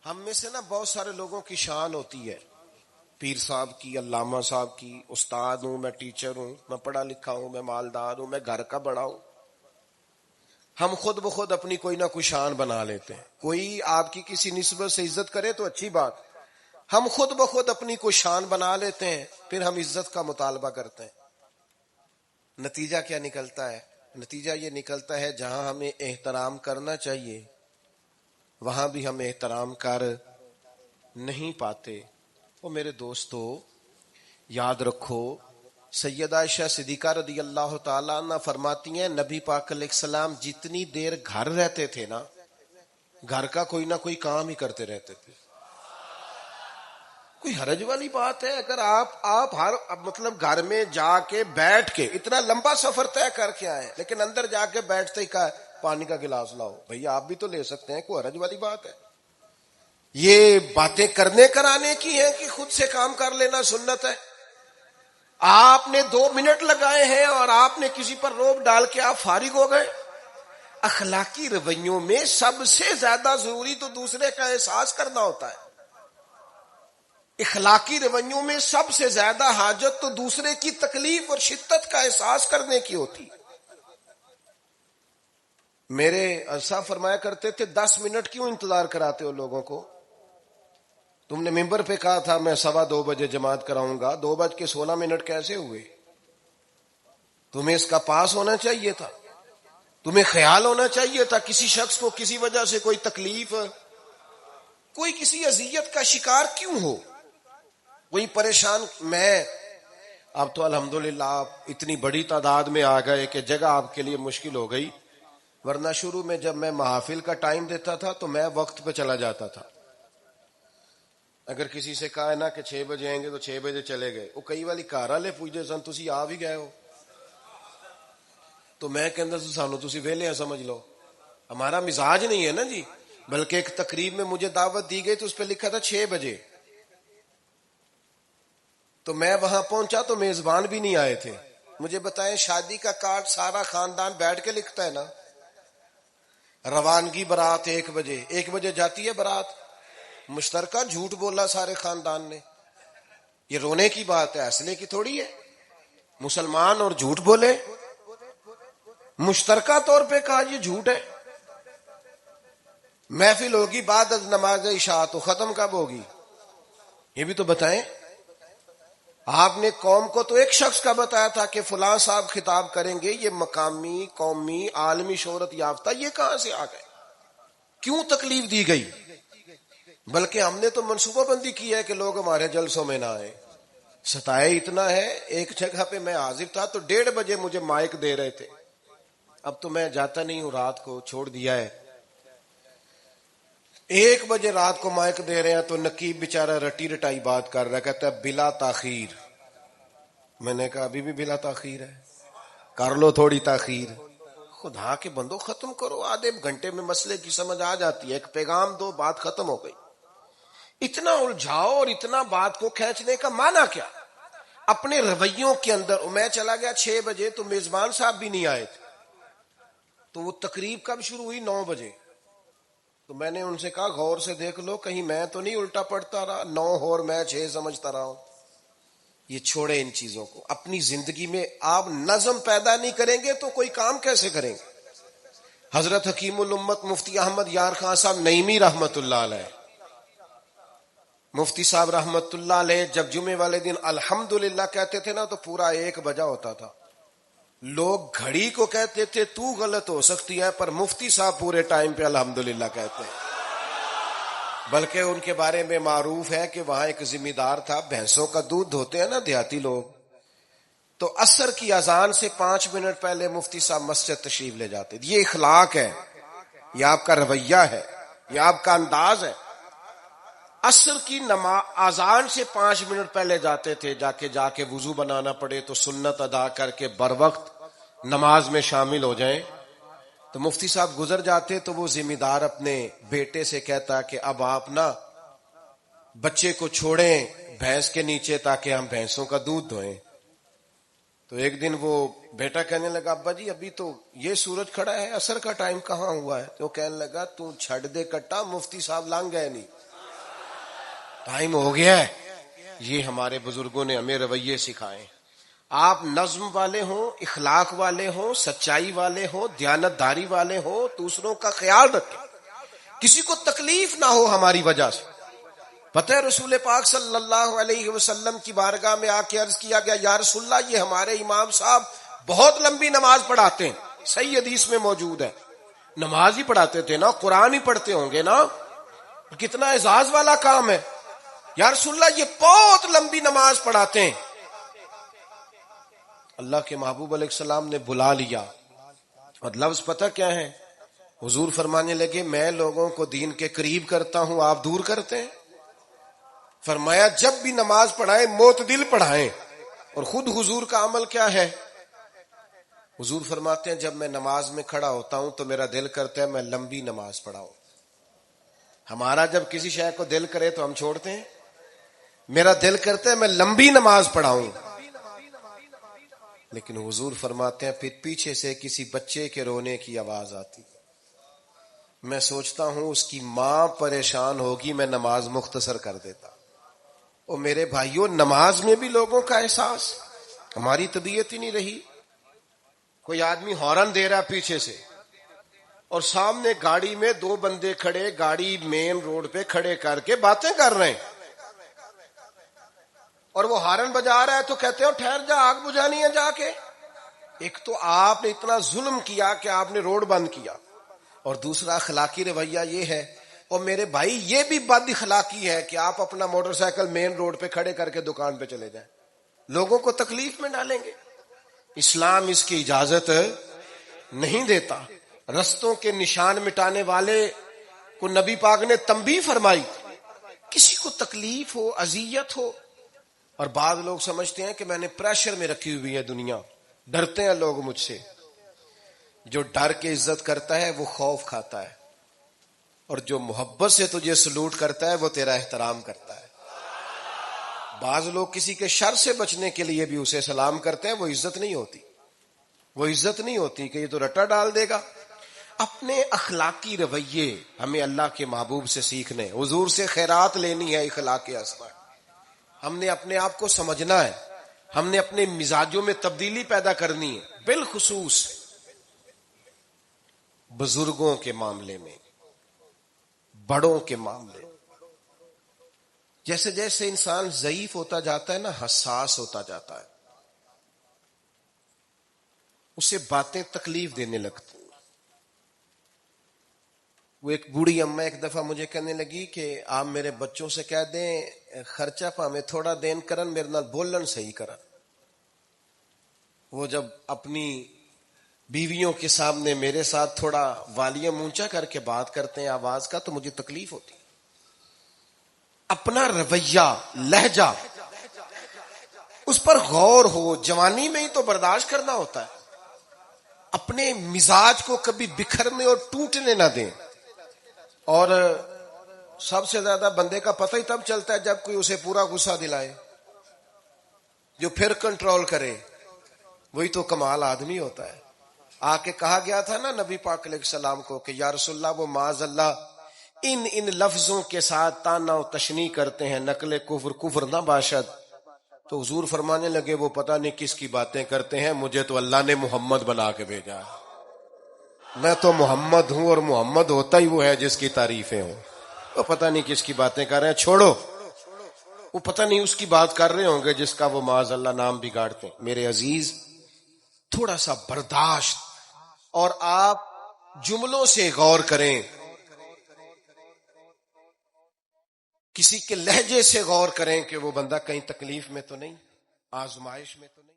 ہم میں سے نا بہت سارے لوگوں کی شان ہوتی ہے، پیر صاحب کی، علامہ صاحب کی، استاد ہوں، میں ٹیچر ہوں، میں پڑھا لکھا ہوں، میں مالدار ہوں، میں گھر کا بڑا ہوں. ہم خود بخود اپنی کوئی نہ کوئی شان بنا لیتے ہیں. کوئی آپ کی کسی نسبت سے عزت کرے تو اچھی بات، ہم خود بخود اپنی کوئی شان بنا لیتے ہیں، پھر ہم عزت کا مطالبہ کرتے ہیں. نتیجہ کیا نکلتا ہے؟ نتیجہ یہ نکلتا ہے جہاں ہمیں احترام کرنا چاہیے وہاں بھی ہم احترام کر نہیں پاتے. وہ میرے دوستو یاد رکھو، سیدہ عائشہ صدیقہ رضی اللہ تعالیٰ عنہ فرماتی ہیں نبی پاک علیہ السلام جتنی دیر گھر رہتے تھے نا، گھر کا کوئی نہ کوئی کام ہی کرتے رہتے تھے. کوئی حرج والی بات ہے اگر آپ ہر مطلب گھر میں جا کے بیٹھ کے اتنا لمبا سفر طے کر کے آئے لیکن اندر جا کے بیٹھتے ہی کہا پانی کا گلاس لاؤ؟ بھئی آپ بھی تو لے سکتے ہیں، کوئی حرج والی بات ہے؟ یہ باتیں کرنے کرانے کی ہیں کہ خود سے کام کر لینا سنت ہے؟ آپ نے 2 منٹ لگائے ہیں اور آپ نے کسی پر روب ڈال کے آپ فارغ ہو گئے. اخلاقی رویوں میں سب سے زیادہ ضروری تو دوسرے کا احساس کرنا ہوتا ہے. اخلاقی رویوں میں سب سے زیادہ حاجت تو دوسرے کی تکلیف اور شدت کا احساس کرنے کی ہوتی. میرے صاحب فرمایا کرتے تھے 10 منٹ کیوں انتظار کراتے ہو لوگوں کو؟ تم نے ممبر پہ کہا تھا میں 2:15 بجے جماعت کراؤں گا، 2:16 کیسے ہوئے؟ تمہیں اس کا پاس ہونا چاہیے تھا، تمہیں خیال ہونا چاہیے تھا کسی شخص کو کسی وجہ سے کوئی تکلیف، کوئی کسی اذیت کا شکار کیوں ہو، کوئی پریشان. میں اب تو الحمدللہ آپ اتنی بڑی تعداد میں آ گئے کہ جگہ آپ کے لیے مشکل ہو گئی، ورنہ شروع میں جب میں محافل کا ٹائم دیتا تھا تو میں وقت پہ چلا جاتا تھا. اگر کسی سے کہا ہے نا کہ 6 بجے آئیں گے تو 6 بجے چلے گئے. وہ کئی والی گھر والے پوچھتے سن تسی آ بھی گئے ہو؟ تو میں کہندا سی سانو تسی ویلے سمجھ لو. ہمارا مزاج نہیں ہے نا جی. بلکہ ایک تقریب میں مجھے دعوت دی گئی تو اس پہ لکھا تھا 6 بجے، تو میں وہاں پہنچا تو میزبان بھی نہیں آئے تھے. مجھے بتائیں شادی کا کارڈ سارا خاندان بیٹھ کے لکھتا ہے نا، روانگی برات 1 بجے، 1 بجے جاتی ہے برات، مشترکہ جھوٹ بولا سارے خاندان نے. یہ رونے کی بات ہے، ہنسنے کی تھوڑی ہے. مسلمان اور جھوٹ بولے، مشترکہ طور پہ کہا یہ جھوٹ ہے. محفل ہوگی بعد از نماز عشاء، تو ختم کب ہوگی یہ بھی تو بتائیں. آپ نے قوم کو تو ایک شخص کا بتایا تھا کہ فلاں صاحب خطاب کریں گے، یہ مقامی، قومی، عالمی شہرت یافتہ، یہ کہاں سے آ گئے؟ کیوں تکلیف دی گئی؟ بلکہ ہم نے تو منصوبہ بندی کی ہے کہ لوگ ہمارے جلسوں میں نہ آئے. ستائے اتنا ہے، ایک جگہ پہ میں حاضر تھا تو 1:30 بجے مجھے مائک دے رہے تھے. اب تو میں جاتا نہیں ہوں، رات کو چھوڑ دیا ہے. 1 بجے رات کو مائک دے رہے ہیں تو نقیب بیچارہ رٹی رٹائی بات کر رہا ہے، کہتا ہے بلا تاخیر. میں نے کہا ابھی بھی بلا تاخیر ہے، کر لو تھوڑی تاخیر. خدا کے بندو ختم کرو، آدھے گھنٹے میں مسئلے کی سمجھ آ جاتی ہے. ایک پیغام دو، بات ختم ہو گئی. اتنا الجھاؤ اور اتنا بات کو کھینچنے کا معنی کیا؟ اپنے رویوں کے اندر. میں چلا گیا 6 بجے تو میزبان صاحب بھی نہیں آئے تھے، تو وہ تقریب کب شروع ہوئی؟ 9 بجے. تو میں نے ان سے کہا غور سے دیکھ لو کہیں میں تو نہیں الٹا پڑتا رہا، 9 اور میں 6 سمجھتا رہا ہوں. یہ چھوڑے ان چیزوں کو. اپنی زندگی میں آپ نظم پیدا نہیں کریں گے تو کوئی کام کیسے کریں گے؟ حضرت حکیم الامت مفتی احمد یار خان صاحب نعیمی رحمت اللہ علیہ، مفتی صاحب رحمت اللہ علیہ جب جمعے والے دن الحمدللہ کہتے تھے نا تو پورا 1 بجا ہوتا تھا. لوگ گھڑی کو کہتے تھے تو غلط ہو سکتی ہے، پر مفتی صاحب پورے ٹائم پہ الحمدللہ کہتے ہیں. بلکہ ان کے بارے میں معروف ہے کہ وہاں ایک ذمہ دار تھا، بھینسوں کا دودھ دھوتے ہیں نا دیہاتی لوگ، تو عصر کی اذان سے 5 منٹ پہلے مفتی صاحب مسجد تشریف لے جاتے. یہ اخلاق ہے، یہ آپ کا رویہ ہے، یہ آپ کا انداز ہے. عصر کی اذان سے 5 منٹ پہلے جاتے تھے، جا کے وضو بنانا پڑے تو سنت ادا کر کے بر وقت نماز میں شامل ہو جائیں. تو مفتی صاحب گزر جاتے تو وہ ذمہ دار اپنے بیٹے سے کہتا کہ اب آپ نا بچے کو چھوڑیں بھینس کے نیچے تاکہ ہم بھینسوں کا دودھ دھوئیں. تو ایک دن وہ بیٹا کہنے لگا ابا جی ابھی تو یہ سورج کھڑا ہے، عصر کا ٹائم کہاں ہوا ہے؟ تو کہنے لگا تو چھڑ دے کٹا، مفتی صاحب لانگ گئے نہیں. ٹائم ہو گیا ہے. یہ ہمارے بزرگوں نے ہمیں رویے سکھائے. آپ نظم والے ہوں، اخلاق والے ہوں، سچائی والے ہوں، دیانت داری والے ہوں، دوسروں کا خیال رکھیں، کسی کو تکلیف نہ ہو ہماری وجہ سے. پتہ ہے رسول پاک صلی اللہ علیہ وسلم کی بارگاہ میں آ کے عرض کیا گیا، یا رسول اللہ یہ ہمارے امام صاحب بہت لمبی نماز پڑھاتے ہیں. صحیح حدیث میں موجود ہے، نماز ہی پڑھاتے تھے نا، قرآن ہی پڑھتے ہوں گے نا، کتنا اعزاز والا کام ہے. یا رسول اللہ یہ بہت لمبی نماز پڑھاتے ہیں. اللہ کے محبوب علیہ السلام نے بلا لیا، اور لفظ پتہ کیا ہے؟ حضور فرمانے لگے میں لوگوں کو دین کے قریب کرتا ہوں، آپ دور کرتے ہیں. فرمایا جب بھی نماز پڑھائیں معتدل پڑھائیں. اور خود حضور کا عمل کیا ہے؟ حضور فرماتے ہیں جب میں نماز میں کھڑا ہوتا ہوں تو میرا دل کرتا ہے میں لمبی نماز پڑھاؤں. ہمارا جب کسی شے کو دل کرے تو ہم چھوڑتے ہیں، میرا دل کرتا ہے میں لمبی نماز پڑھاؤں. لیکن حضور فرماتے ہیں پھر پیچھے سے کسی بچے کے رونے کی آواز آتی، میں سوچتا ہوں اس کی ماں پریشان ہوگی، میں نماز مختصر کر دیتا. اور میرے بھائیوں نماز میں بھی لوگوں کا احساس، ہماری طبیعت ہی نہیں رہی. کوئی آدمی ہارن دے رہا پیچھے سے، اور سامنے گاڑی میں دو بندے کھڑے، گاڑی مین روڈ پہ کھڑے کر کے باتیں کر رہے ہیں، اور وہ ہارن بجا رہا ہے تو کہتے ہیں ٹھہر جا، آگ بجھانی ہے جا کے. ایک تو آپ نے اتنا ظلم کیا کہ آپ نے روڈ بند کیا، اور دوسرا اخلاقی رویہ یہ ہے. اور میرے بھائی یہ بھی بد اخلاقی ہے کہ آپ اپنا موٹر سائیکل مین روڈ پہ کھڑے کر کے دکان پہ چلے جائیں، لوگوں کو تکلیف میں ڈالیں گے. اسلام اس کی اجازت نہیں دیتا. رستوں کے نشان مٹانے والے کو نبی پاک نے تنبیہ فرمائی، کسی کو تکلیف ہو، اذیت ہو. اور بعض لوگ سمجھتے ہیں کہ میں نے پریشر میں رکھی ہوئی ہے دنیا، ڈرتے ہیں لوگ مجھ سے. جو ڈر کے عزت کرتا ہے وہ خوف کھاتا ہے، اور جو محبت سے تجھے سلوٹ کرتا ہے وہ تیرا احترام کرتا ہے. بعض لوگ کسی کے شر سے بچنے کے لیے بھی اسے سلام کرتے ہیں، وہ عزت نہیں ہوتی، وہ عزت نہیں ہوتی کہ یہ تو رٹا ڈال دے گا. اپنے اخلاقی رویے ہمیں اللہ کے محبوب سے سیکھنے، حضور سے خیرات لینی ہے. اخلاق اسما ہم نے اپنے آپ کو سمجھنا ہے، ہم نے اپنے مزاجوں میں تبدیلی پیدا کرنی ہے، بالخصوص بزرگوں کے معاملے میں، بڑوں کے معاملے. جیسے جیسے انسان ضعیف ہوتا جاتا ہے نا، حساس ہوتا جاتا ہے، اسے باتیں تکلیف دینے لگتی. وہ ایک بوڑھی اماں ایک دفعہ مجھے کہنے لگی کہ آپ میرے بچوں سے کہہ دیں خرچہ پا میں تھوڑا دین کرن، میرے نال بولن صحیح کرن. وہ جب اپنی بیویوں کے سامنے میرے ساتھ تھوڑا والیوم اونچا کر کے بات کرتے ہیں آواز کا، تو مجھے تکلیف ہوتی. اپنا رویہ، لہجہ، اس پر غور ہو. جوانی میں ہی تو برداشت کرنا ہوتا ہے. اپنے مزاج کو کبھی بکھرنے اور ٹوٹنے نہ دیں. اور سب سے زیادہ بندے کا پتہ ہی تب چلتا ہے جب کوئی اسے پورا غصہ دلائے، جو پھر کنٹرول کرے، وہی تو کمال آدمی ہوتا ہے. آ کے کہا گیا تھا نا نبی پاک علیہ السلام کو کہ یا رسول اللہ وہ معاذ اللہ ان لفظوں کے ساتھ تانا و تشنیع کرتے ہیں، نقل کفر نہ باشد. تو حضور فرمانے لگے وہ پتہ نہیں کس کی باتیں کرتے ہیں، مجھے تو اللہ نے محمد بنا کے بھیجا ہے، میں تو محمد ہوں، اور محمد ہوتا ہی وہ ہے جس کی تعریفیں ہوں. وہ پتہ نہیں کس کی باتیں کر رہے ہیں، چھوڑو. وہ پتہ نہیں اس کی بات کر رہے ہوں گے جس کا وہ معاذ اللہ نام بگاڑتے ہیں. میرے عزیز تھوڑا سا برداشت، اور آپ جملوں سے غور کریں، کسی کے لہجے سے غور کریں کہ وہ بندہ کہیں تکلیف میں تو نہیں، آزمائش میں تو نہیں.